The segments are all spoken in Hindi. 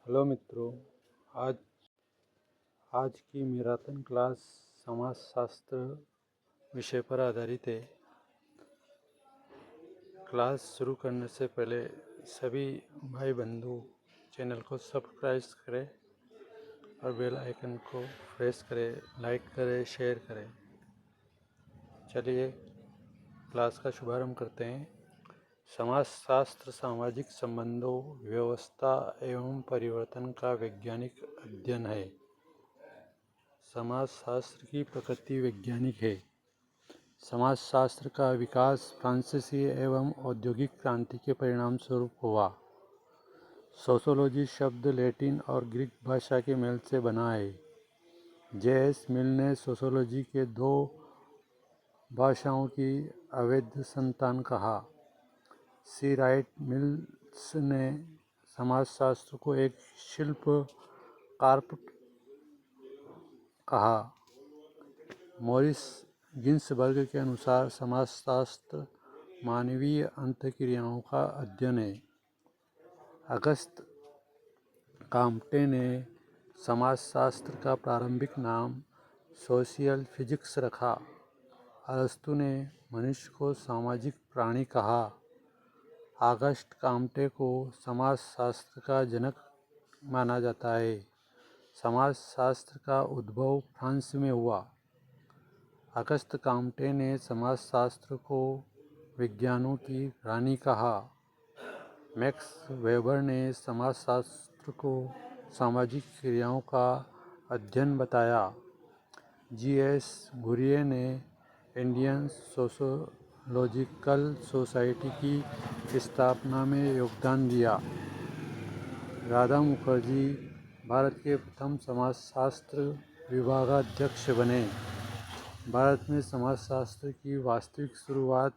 हेलो मित्रों। आज आज की मैराथन क्लास समाजशास्त्र विषय पर आधारित है। क्लास शुरू करने से पहले सभी भाई बंधु चैनल को सब्सक्राइब करें और बेल आइकन को प्रेस करें, लाइक करें, शेयर करें। चलिए क्लास का शुभारंभ करते हैं। समाजशास्त्र सामाजिक संबंधों, व्यवस्था एवं परिवर्तन का वैज्ञानिक अध्ययन है। समाजशास्त्र की प्रकृति वैज्ञानिक है। समाजशास्त्र का विकास फ्रांसीसी एवं औद्योगिक क्रांति के परिणाम स्वरूप हुआ। सोशियोलॉजी शब्द लैटिन और ग्रीक भाषा के मेल से बना है। जे.एस. मिल ने सोशियोलॉजी के दो भाषाओं की अवैध संतान कहा। सी. राइट मिल्स ने समाजशास्त्र को एक शिल्प कार्प कहा। मॉरिस गिन्सबर्ग के अनुसार समाजशास्त्र मानवीय अंतःक्रियाओं का अध्ययन है। अगस्त काम्टे ने समाजशास्त्र का प्रारंभिक नाम सोशियल फिजिक्स रखा। अरस्तु ने मनुष्य को सामाजिक प्राणी कहा। अगस्त काम्टे को समाजशास्त्र का जनक माना जाता है। समाजशास्त्र का उद्भव फ्रांस में हुआ। अगस्त काम्टे ने समाजशास्त्र को विज्ञानों की रानी कहा। मैक्स वेबर ने समाजशास्त्र को सामाजिक क्रियाओं का अध्ययन बताया। जी.एस. घुरिये ने इंडियन सोशियोलॉजिकल सोसाइटी की स्थापना में योगदान दिया। राधा मुखर्जी भारत के प्रथम समाजशास्त्र विभागाध्यक्ष बने। भारत में समाजशास्त्र की वास्तविक शुरुआत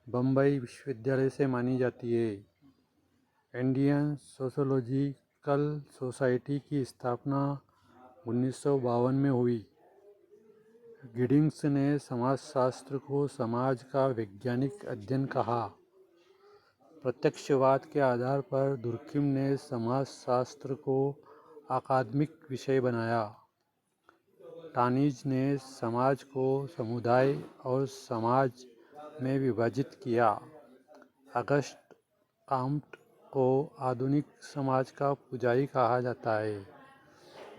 बम्बई विश्वविद्यालय से मानी जाती है। इंडियन सोशियोलॉजिकल सोसाइटी की स्थापना 1952 में हुई। गिडिंग्स ने समाजशास्त्र को समाज का वैज्ञानिक अध्ययन कहा। प्रत्यक्षवाद के आधार पर दुर्खिम ने समाजशास्त्र को अकादमिक विषय बनाया। टानीज ने समाज को समुदाय और समाज में विभाजित किया। अगस्त काम्ट को आधुनिक समाज का पुजारी कहा जाता है।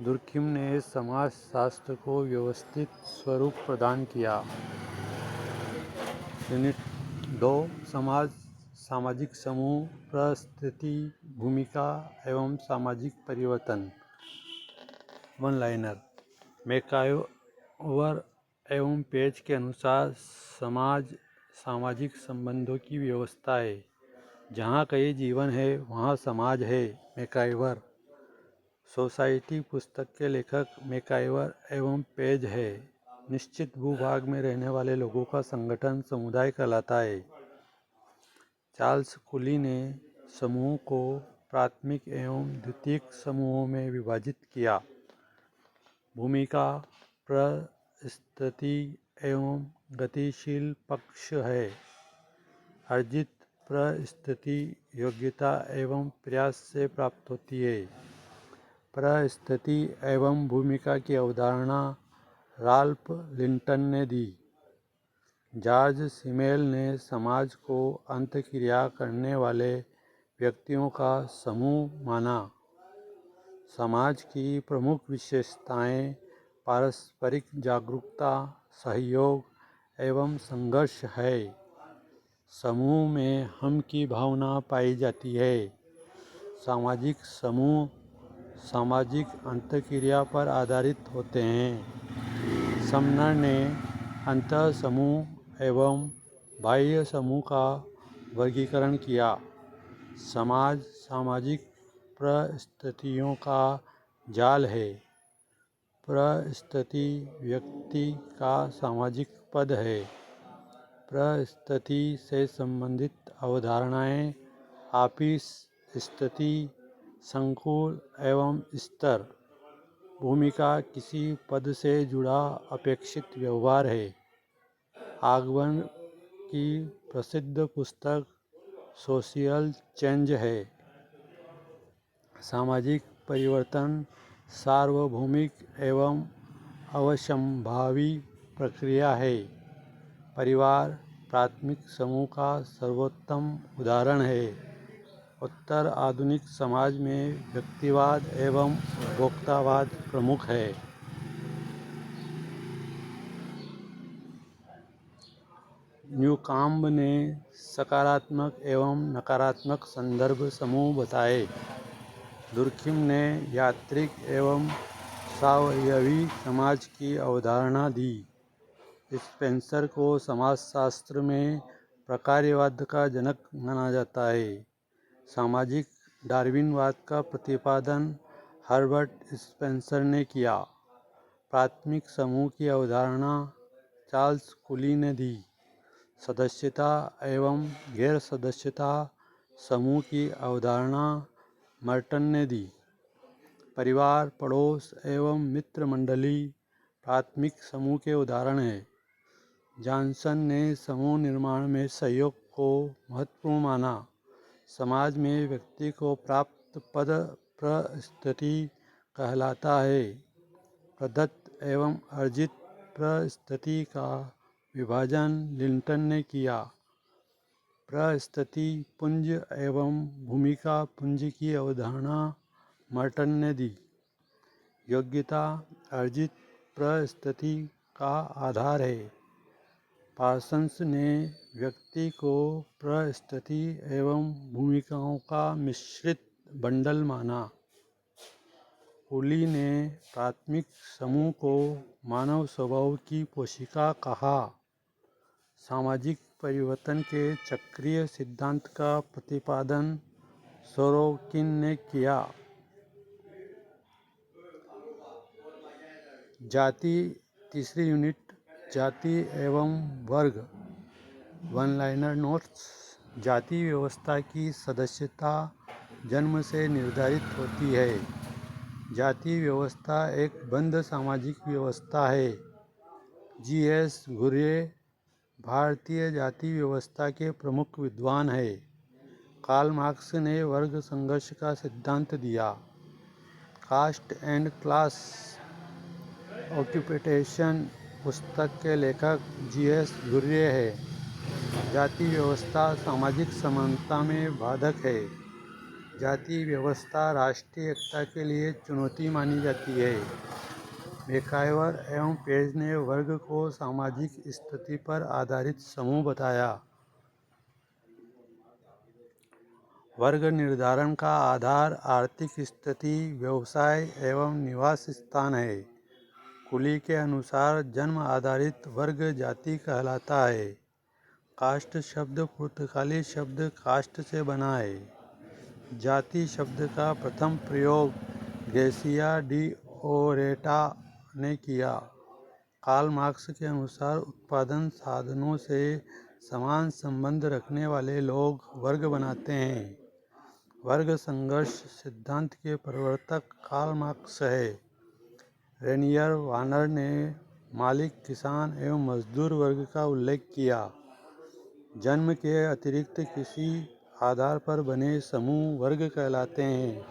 दुर्खिम ने समाजशास्त्र को व्यवस्थित स्वरूप प्रदान किया। यूनिट 2 सामाजिक समूह, परिस्थिति, भूमिका एवं सामाजिक परिवर्तन। One liner. मैकआइवर एवं पेज के अनुसार समाज सामाजिक संबंधों की व्यवस्था है। जहाँ कहीं जीवन है वहाँ समाज है। मैकआइवर। सोसाइटी पुस्तक के लेखक मैकआइवर एवं पेज है। निश्चित भूभाग में रहने वाले लोगों का संगठन समुदाय कहलाता है। चार्ल्स कुली ने समूह को प्राथमिक एवं द्वितीयक समूहों में विभाजित किया। भूमिका परिस्थिति एवं गतिशील पक्ष है। अर्जित परिस्थिति योग्यता एवं प्रयास से प्राप्त होती है। परिस्थिति एवं भूमिका की अवधारणा राल्फ लिंटन ने दी। जॉर्ज सिमेल ने समाज को अंतःक्रिया करने वाले व्यक्तियों का समूह माना। समाज की प्रमुख विशेषताएं पारस्परिक जागरूकता, सहयोग एवं संघर्ष है। समूह में हम की भावना पाई जाती है। सामाजिक समूह सामाजिक अंतःक्रिया पर आधारित होते हैं। समनर ने अंतः समूह एवं बाह्य समूह का वर्गीकरण किया। समाज सामाजिक परिस्थितियों का जाल है। परिस्थिति व्यक्ति का सामाजिक पद है। परिस्थिति से संबंधित अवधारणाएं ऑफिस स्थिति, संकुल एवं स्तर। भूमिका किसी पद से जुड़ा अपेक्षित व्यवहार है। आगवन की प्रसिद्ध पुस्तक सोशियल चेंज है। सामाजिक परिवर्तन सार्वभौमिक एवं अवश्यंभावी प्रक्रिया है। परिवार प्राथमिक समूह का सर्वोत्तम उदाहरण है। उत्तर आधुनिक समाज में व्यक्तिवाद एवं उपभोक्तावाद प्रमुख है। न्यूकॉम्ब ने सकारात्मक एवं नकारात्मक संदर्भ समूह बताए। दुर्खिम ने यात्रिक एवं सावयवी समाज की अवधारणा दी। स्पेंसर को समाजशास्त्र में प्रकार्यवाद का जनक माना जाता है। सामाजिक डार्विनवाद का प्रतिपादन हर्बर्ट स्पेंसर ने किया। प्राथमिक समूह की अवधारणा चार्ल्स कूली ने दी। सदस्यता एवं गैर सदस्यता समूह की अवधारणा मर्टन ने दी। परिवार, पड़ोस एवं मित्र मंडली प्राथमिक समूह के उदाहरण हैं। जॉनसन ने समूह निर्माण में सहयोग को महत्वपूर्ण माना। समाज में व्यक्ति को प्राप्त पद प्रस्थिति कहलाता है। प्रदत्त एवं अर्जित प्रस्थिति का विभाजन लिंटन ने किया। प्रस्थिति पुंज एवं भूमिका पुंज की अवधारणा मर्टन ने दी। योग्यता अर्जित प्रस्थिति का आधार है। पार्सन्स ने व्यक्ति को प्रस्थिति एवं भूमिकाओं का मिश्रित बंडल माना। कूली ने प्राथमिक समूह को मानव स्वभाव की पोशिका कहा। सामाजिक परिवर्तन के चक्रीय सिद्धांत का प्रतिपादन सोरोकिन ने किया। जाति तीसरी यूनिट जाति एवं वर्ग वन लाइनर नोट्स। जाति व्यवस्था की सदस्यता जन्म से निर्धारित होती है। जाति व्यवस्था एक बंध सामाजिक व्यवस्था है। जी.एस. घुर्ये भारतीय जाति व्यवस्था के प्रमुख विद्वान हैं। कार्ल मार्क्स ने वर्ग संघर्ष का सिद्धांत दिया। कास्ट एंड क्लास ऑक्यूपेशन पुस्तक के लेखक जी.एस. घुर्ये हैं। जाति व्यवस्था सामाजिक समानता में बाधक है। जाति व्यवस्था राष्ट्रीय एकता के लिए चुनौती मानी जाती है। मैकाइवर एवं पेज ने वर्ग को सामाजिक स्थिति पर आधारित समूह बताया। वर्ग निर्धारण का आधार आर्थिक स्थिति, व्यवसाय एवं निवास स्थान है। कूली के अनुसार जन्म आधारित वर्ग जाति कहलाता है। कास्ट शब्द पुर्तगाली शब्द कास्ट से बना है। जाति शब्द का प्रथम प्रयोग ग्रेसिया डी ओरेटा ने किया। कार्ल मार्क्स के अनुसार उत्पादन साधनों से समान संबंध रखने वाले लोग वर्ग बनाते हैं। वर्ग संघर्ष सिद्धांत के प्रवर्तक कार्ल मार्क्स है। रेनियर वार्नर ने मालिक, किसान एवं मजदूर वर्ग का उल्लेख किया। जन्म के अतिरिक्त किसी आधार पर बने समूह वर्ग कहलाते हैं।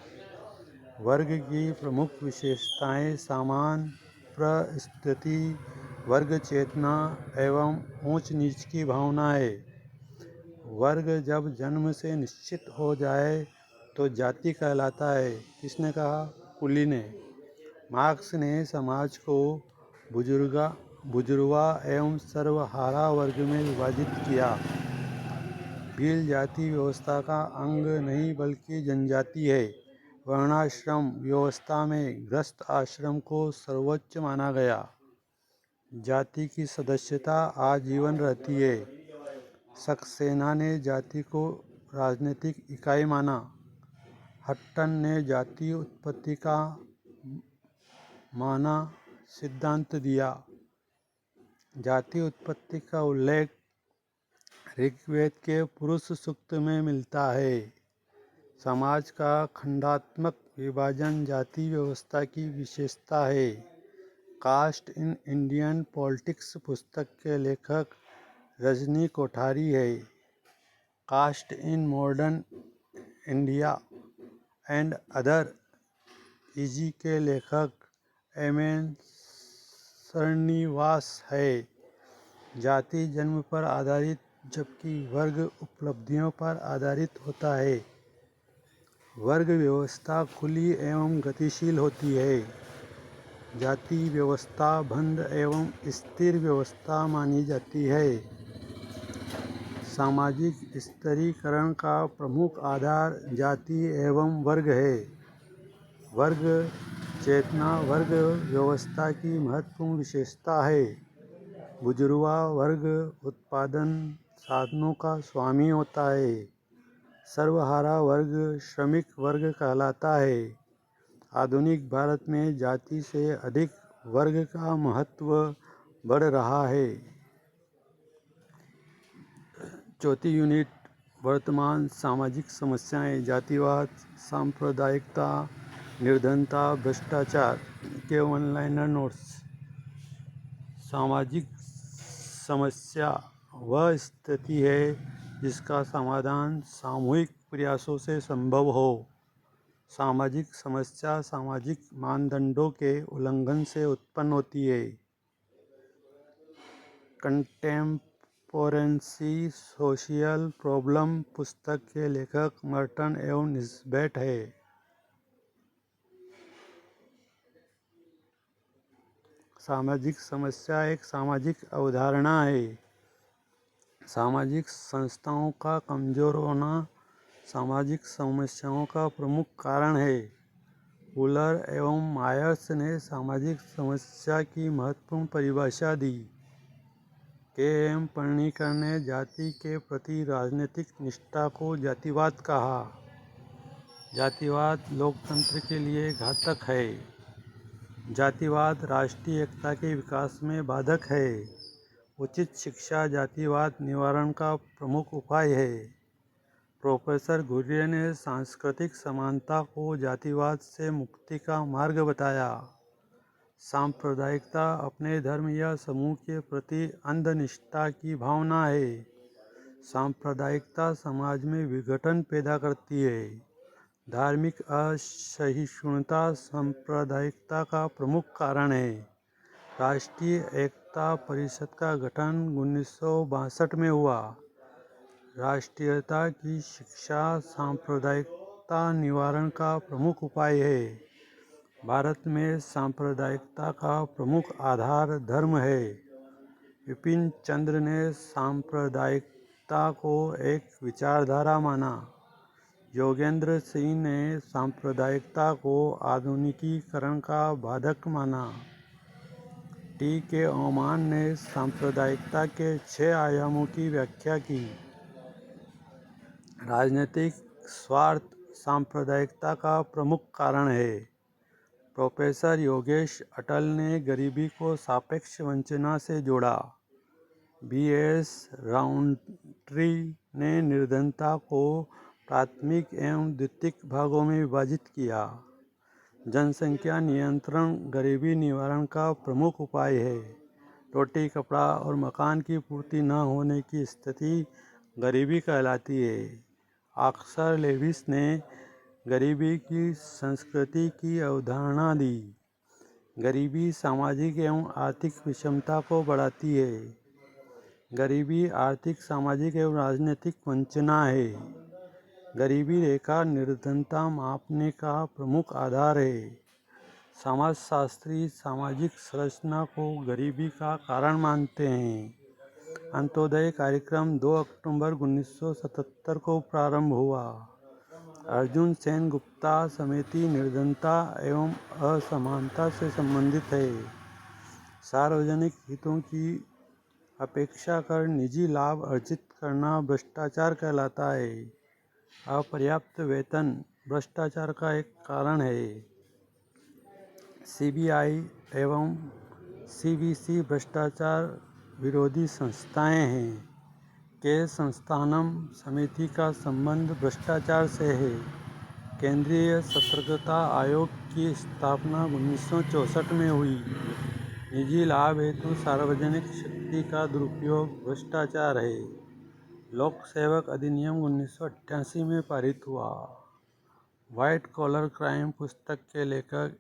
वर्ग की प्रमुख विशेषताएं समान परिस्थिति, वर्ग चेतना एवं ऊंच नीच की भावना है। वर्ग जब जन्म से निश्चित हो जाए तो जाति कहलाता है। किसने कहा? कूली ने। मार्क्स ने समाज को बुजुर्गा एवं सर्वहारा वर्ग में विभाजित किया। भील जाति व्यवस्था का अंग नहीं बल्कि जनजाति है। वर्णाश्रम व्यवस्था में गृहस्थ आश्रम को सर्वोच्च माना गया। जाति की सदस्यता आजीवन रहती है। सक्सेना ने जाति को राजनीतिक इकाई माना। हट्टन ने जाति उत्पत्ति का माना सिद्धांत दिया। जाति उत्पत्ति का उल्लेख ऋग्वेद के पुरुष सूक्त में मिलता है। समाज का खंडात्मक विभाजन जाति व्यवस्था की विशेषता है। कास्ट इन इंडियन पॉलिटिक्स पुस्तक के लेखक रजनी कोठारी है। Caste in modern India and other essays के लेखक एम.एन. श्रीनिवास है। जाति जन्म पर आधारित जबकि वर्ग उपलब्धियों पर आधारित होता है। वर्ग व्यवस्था खुली एवं गतिशील होती है। जाति व्यवस्था बंध एवं स्थिर व्यवस्था मानी जाती है। सामाजिक स्तरीकरण का प्रमुख आधार जाति एवं वर्ग है। वर्ग चेतना वर्ग व्यवस्था की महत्वपूर्ण विशेषता है। बुजुर्गा वर्ग उत्पादन साधनों का स्वामी होता है। सर्वहारा वर्ग श्रमिक वर्ग कहलाता है। आधुनिक भारत में जाति से अधिक वर्ग का महत्व बढ़ रहा है। चौथी यूनिट वर्तमान सामाजिक समस्याएं, जातिवाद, सांप्रदायिकता, निर्धनता, भ्रष्टाचार के वन-लाइनर नोट्स। सामाजिक समस्या वह स्थिति है जिसका समाधान सामूहिक प्रयासों से संभव हो। सामाजिक समस्या सामाजिक मानदंडों के उल्लंघन से उत्पन्न होती है। कंटेम्पोरेंसी सोशियल प्रॉब्लम पुस्तक के लेखक मर्टन एवं निस्बेट है। सामाजिक समस्या एक सामाजिक अवधारणा है। सामाजिक संस्थाओं का कमजोर होना सामाजिक समस्याओं का प्रमुख कारण है। वुलर एवं मायर्स ने सामाजिक समस्या की महत्वपूर्ण परिभाषा दी। के.एम. पणिकर ने जाति के प्रति राजनीतिक निष्ठा को जातिवाद कहा। जातिवाद लोकतंत्र के लिए घातक है। जातिवाद राष्ट्रीय एकता के विकास में बाधक है। उचित शिक्षा जातिवाद निवारण का प्रमुख उपाय है। प्रोफेसर घुर्ये ने सांस्कृतिक समानता को जातिवाद से मुक्ति का मार्ग बताया। सांप्रदायिकता अपने धर्म या समूह के प्रति अंध निष्ठा की भावना है। सांप्रदायिकता समाज में विघटन पैदा करती है। धार्मिक असहिष्णुता सांप्रदायिकता का प्रमुख कारण है। राष्ट्रीय एकता परिषद का गठन 1962 में हुआ। राष्ट्रीयता की शिक्षा सांप्रदायिकता निवारण का प्रमुख उपाय है। भारत में सांप्रदायिकता का प्रमुख आधार धर्म है। विपिन चंद्र ने सांप्रदायिकता को एक विचारधारा माना। योगेंद्र सिंह ने सांप्रदायिकता को आधुनिकीकरण का बाधक माना। टी.के. ओमान ने सांप्रदायिकता के 6 आयामों की व्याख्या की। राजनीतिक स्वार्थ सांप्रदायिकता का प्रमुख कारण है। प्रोफेसर योगेश अटल ने गरीबी को सापेक्ष वंचना से जोड़ा। बी.एस. राउंट्री ने निर्धनता को प्राथमिक एवं द्वितीयक भागों में विभाजित किया। जनसंख्या नियंत्रण गरीबी निवारण का प्रमुख उपाय है। रोटी, कपड़ा और मकान की पूर्ति न होने की स्थिति गरीबी कहलाती है। ऑस्कर लेविस ने गरीबी की संस्कृति की अवधारणा दी। गरीबी सामाजिक एवं आर्थिक विषमता को बढ़ाती है। गरीबी आर्थिक, सामाजिक एवं राजनीतिक वंचना है। गरीबी रेखा निर्धनता मापने का प्रमुख आधार है। समाजशास्त्री सामाजिक संरचना को गरीबी का कारण मानते हैं। अंत्योदय कार्यक्रम 2 अक्टूबर 1977 को प्रारंभ हुआ। अर्जुन सेन गुप्ता समिति निर्धनता एवं असमानता से संबंधित है। सार्वजनिक हितों की अपेक्षा कर निजी लाभ अर्जित करना भ्रष्टाचार कहलाता है। अपर्याप्त वेतन भ्रष्टाचार का एक कारण है। सीबीआई एवं सीवीसी भ्रष्टाचार विरोधी संस्थाएं हैं। के संस्थानम समिति का संबंध भ्रष्टाचार से है। केंद्रीय सतर्कता आयोग की स्थापना 1964 में हुई। निजी लाभ हेतु सार्वजनिक शक्ति का दुरुपयोग भ्रष्टाचार है। लोक सेवक अधिनियम 1988 में पारित हुआ। व्हाइट कॉलर क्राइम पुस्तक के लेखक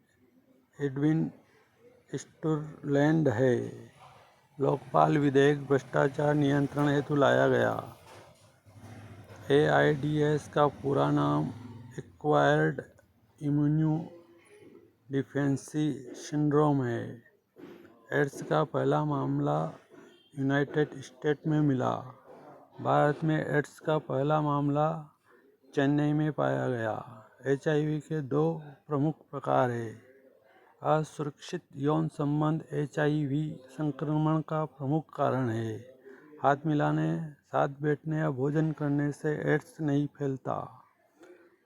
एडविन स्टुरलैंड है। लोकपाल विधेयक भ्रष्टाचार नियंत्रण हेतु लाया गया। AIDS का पूरा नाम एक्वायर्ड इम्यूनो डिफिशियंसी सिंड्रोम है। एड्स का पहला मामला यूनाइटेड स्टेट्स में मिला। भारत में एड्स का पहला मामला चेन्नई में पाया गया। HIV के दो प्रमुख प्रकार हैं। असुरक्षित यौन संबंध HIV संक्रमण का प्रमुख कारण है। हाथ मिलाने, साथ बैठने या भोजन करने से एड्स नहीं फैलता।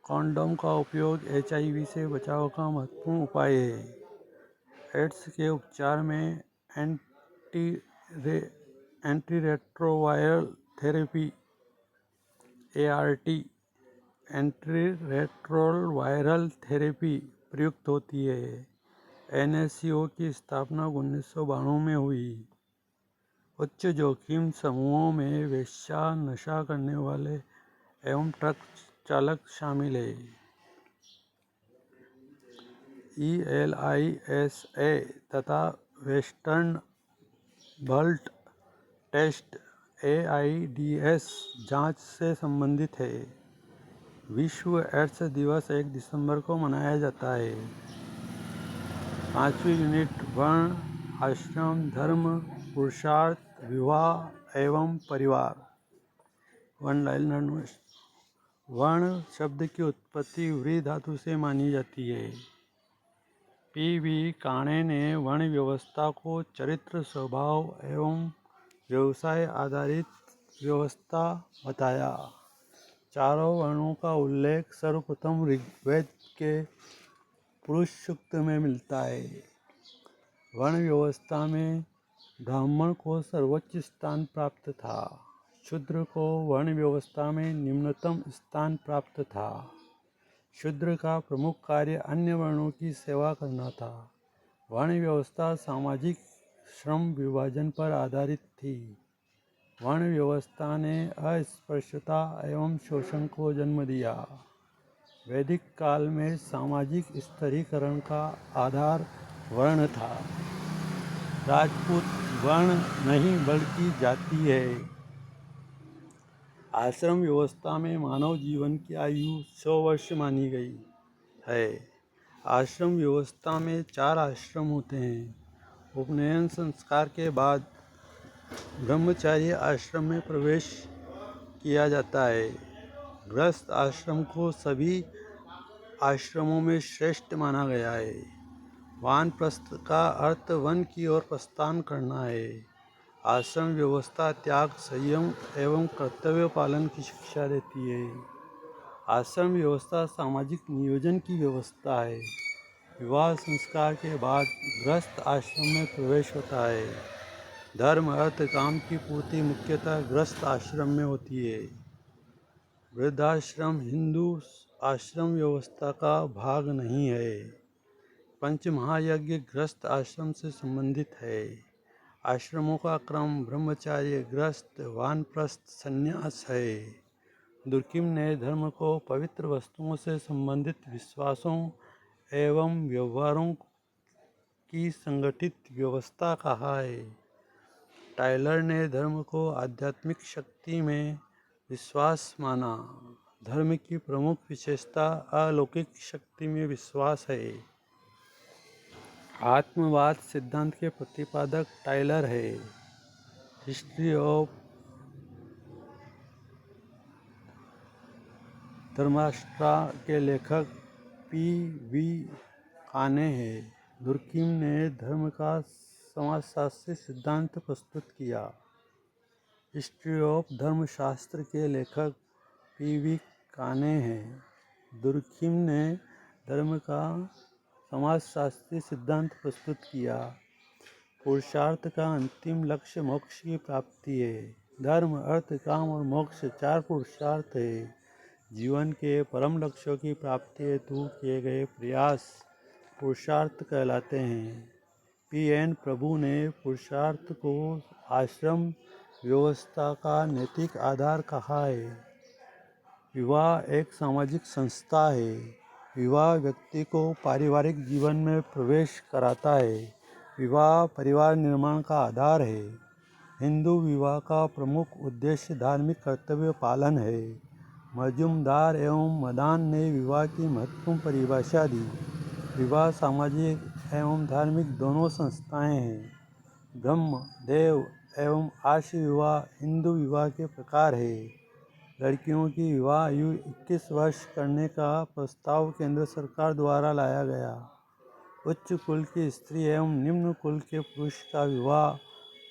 कॉन्डोम का उपयोग HIV से बचाव का महत्वपूर्ण उपाय है। एड्स के उपचार में antiretroviral therapy ART antiretroviral therapy प्रयुक्त होती है। NACO की स्थापना 1992 में हुई। उच्च जोखिम समूहों में वेश्या, नशा करने वाले एवं ट्रक चालक शामिल है। ELISA तथा वेस्टर्न ब्लड टेस्ट AIDS जांच से संबंधित है। विश्व एड्स दिवस 1 दिसंबर को मनाया जाता है। 5वीं यूनिट वर्ण, आश्रम, धर्म, पुरुषार्थ, विवाह एवं परिवार। वर्ण शब्द की उत्पत्ति व्री धातु से मानी जाती है। PV काणे ने वर्ण व्यवस्था को चरित्र, स्वभाव एवं व्यवसाय आधारित व्यवस्था बताया। चारों वर्णों का उल्लेख सर्वप्रथम ऋग्वेद के पुरुष सूक्त में मिलता है। वर्ण व्यवस्था में ब्राह्मण को सर्वोच्च स्थान प्राप्त था। शूद्र को वर्ण व्यवस्था में निम्नतम स्थान प्राप्त था। शूद्र का प्रमुख कार्य अन्य वर्णों की सेवा करना था। वर्ण व्यवस्था सामाजिक श्रम विभाजन पर आधारित थी। वर्ण व्यवस्था ने अस्पृश्यता एवं शोषण को जन्म दिया। वैदिक काल में सामाजिक स्तरीकरण का आधार वर्ण था। राजपूत वर्ण नहीं बल्कि जाति है। आश्रम व्यवस्था में मानव जीवन की आयु 100 वर्ष मानी गई है। आश्रम व्यवस्था में 4 आश्रम होते हैं। उपनयन संस्कार के बाद ब्रह्मचारी आश्रम में प्रवेश किया जाता है। गृहस्थ आश्रम को सभी आश्रमों में श्रेष्ठ माना गया है। वानप्रस्थ का अर्थ वन की ओर प्रस्थान करना है। आश्रम व्यवस्था त्याग, संयम एवं कर्तव्य पालन की शिक्षा देती है। आश्रम व्यवस्था सामाजिक नियोजन की व्यवस्था है। विवाह संस्कार के बाद गृहस्थ आश्रम में प्रवेश होता है। धर्म, अर्थ, काम की पूर्ति मुख्यतः गृहस्थ आश्रम में होती है। वृद्धाश्रम हिंदू आश्रम व्यवस्था का भाग नहीं है। पंचमहायज्ञ गृहस्थ आश्रम से संबंधित है। आश्रमों का क्रम ब्रह्मचार्य, गृहस्थ, वानप्रस्थ, संन्यास है। दुर्किम ने धर्म को पवित्र वस्तुओं से संबंधित विश्वासों एवं व्यवहारों की संगठित व्यवस्था कहा है। टायलर ने धर्म को आध्यात्मिक शक्ति में विश्वास माना। धर्म की प्रमुख विशेषता अलौकिक शक्ति में विश्वास है। आत्मवाद सिद्धांत के प्रतिपादक टायलर है। हिस्ट्री ऑफ धर्माष्ट्रा के लेखक PV काने हैं। दुर्किम ने धर्म का समाजशास्त्री सिद्धांत प्रस्तुत किया। हिस्ट्री ऑफ धर्मशास्त्र के लेखक PV काने हैं। दुर्किम ने धर्म का समाजशास्त्री सिद्धांत प्रस्तुत किया। पुरुषार्थ का अंतिम लक्ष्य मोक्ष की प्राप्ति है। धर्म, अर्थ, काम और मोक्ष 4 पुरुषार्थ है। जीवन के परम लक्ष्यों की प्राप्ति हेतु किए गए प्रयास पुरुषार्थ कहलाते हैं। PN प्रभु ने पुरुषार्थ को आश्रम व्यवस्था का नैतिक आधार कहा है। विवाह एक सामाजिक संस्था है। विवाह व्यक्ति को पारिवारिक जीवन में प्रवेश कराता है। विवाह परिवार निर्माण का आधार है। हिंदू विवाह का प्रमुख उद्देश्य धार्मिक कर्तव्य पालन है। मजूमदार एवं मदान ने विवाह की महत्वपूर्ण परिभाषा दी। विवाह सामाजिक एवं धार्मिक दोनों संस्थाएं हैं। ब्रह्म, देव एवं आर्ष विवाह हिंदू विवाह के प्रकार है। लड़कियों की विवाह आयु 21 वर्ष करने का प्रस्ताव केंद्र सरकार द्वारा लाया गया। उच्च कुल की स्त्री एवं निम्न कुल के पुरुष का विवाह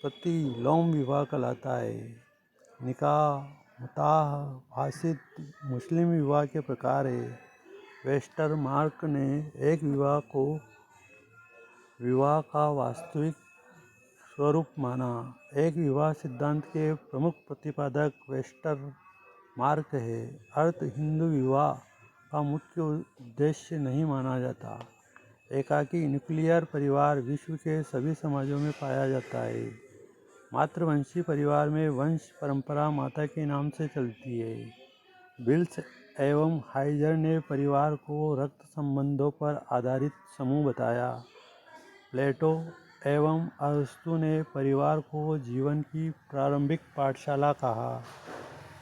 प्रतिलोम विवाह कहलाता है। निकाह, मुताह, फासिद मुस्लिम विवाह के प्रकार है। वेस्टरमार्क ने एक विवाह को विवाह का वास्तविक स्वरूप माना। एक विवाह सिद्धांत के प्रमुख प्रतिपादक वेस्टरमार्क है। अर्थ हिंदू विवाह का मुख्य उद्देश्य नहीं माना जाता। एकाकी न्यूक्लियर परिवार विश्व के सभी समाजों में पाया जाता है। मातृवंशी परिवार में वंश परंपरा माता के नाम से चलती है। बिल्स एवं हाइजर ने परिवार को रक्त संबंधों पर आधारित समूह बताया। प्लेटो एवं अरस्तु ने परिवार को जीवन की प्रारंभिक पाठशाला कहा।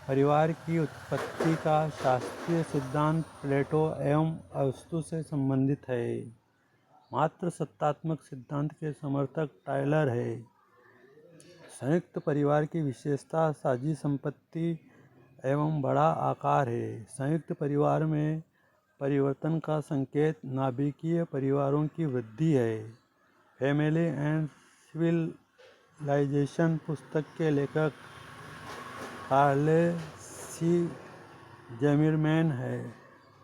परिवार की उत्पत्ति का शास्त्रीय सिद्धांत प्लेटो एवं अरस्तु से संबंधित है। मात्र सत्तात्मक सिद्धांत के समर्थक टायलर है। संयुक्त परिवार की विशेषता साझी संपत्ति एवं बड़ा आकार है। संयुक्त परिवार में परिवर्तन का संकेत नाभिकीय परिवारों की वृद्धि है। फैमिली एंड सिविलाइजेशन पुस्तक के लेखक कार्ले सी ज़िमरमैन है।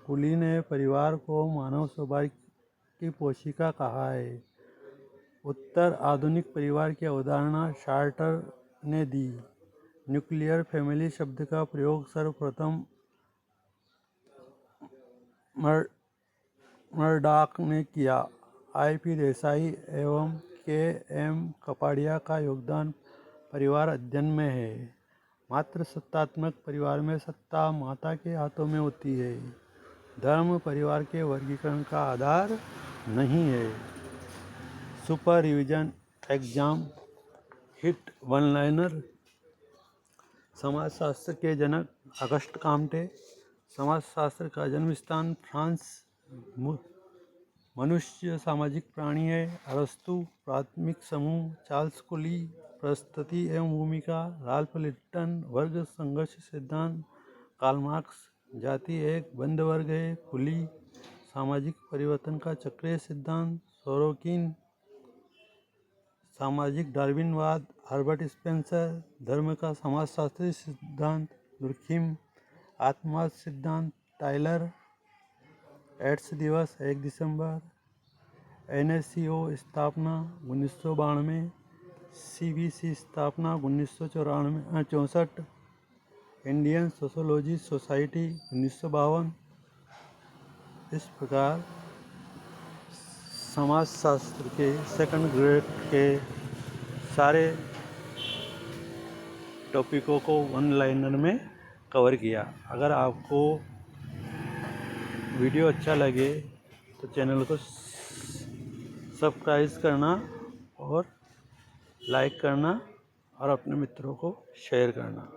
कुली ने परिवार को मानव स्वभाव की पोशिका कहा है। उत्तर आधुनिक परिवार की अवधारणा शार्टर ने दी। न्यूक्लियर फैमिली शब्द का प्रयोग सर्वप्रथम मर्डॉक ने किया। I.P. देसाई एवं K.M. कपाड़िया का योगदान परिवार अध्ययन में है। मात्र सत्तात्मक परिवार में सत्ता माता के हाथों में होती है। धर्म परिवार के वर्गीकरण का आधार नहीं है। Super revision exam hit one liner. समाजशास्त्र के जनक अगस्ट काम्टे। समाजशास्त्र का जन्म स्थान फ्रांस। मनुष्य सामाजिक प्राणी है। अरस्तु। प्राथमिक समूह चार्ल्स कुली। परिस्थिति एवं भूमिका राल्फ लिट्टन। वर्ग संघर्ष सिद्धांत कार्ल मार्क्स। जाति एक बंद वर्ग है। कुली। सामाजिक परिवर्तन का चक्रीय सिद्धांत सोरोकिन। सामाजिक डार्विनवाद हर्बर्ट स्पेंसर। धर्म का समाजशास्त्री सिद्धांत दुर्खिम। आत्मवाद सिद्धांत टायलर। एड्स दिवस 1 दिसंबर। NSCO स्थापना 1992। CBC स्थापना 1964। Indian sociology society 1952। इस प्रकार समाजशास्त्र के सेकंड ग्रेड के सारे टॉपिकों को वन लाइनर में कवर किया। अगर आपको वीडियो अच्छा लगे तो चैनल को सब्सक्राइब करना और लाइक करना और अपने मित्रों को शेयर करना।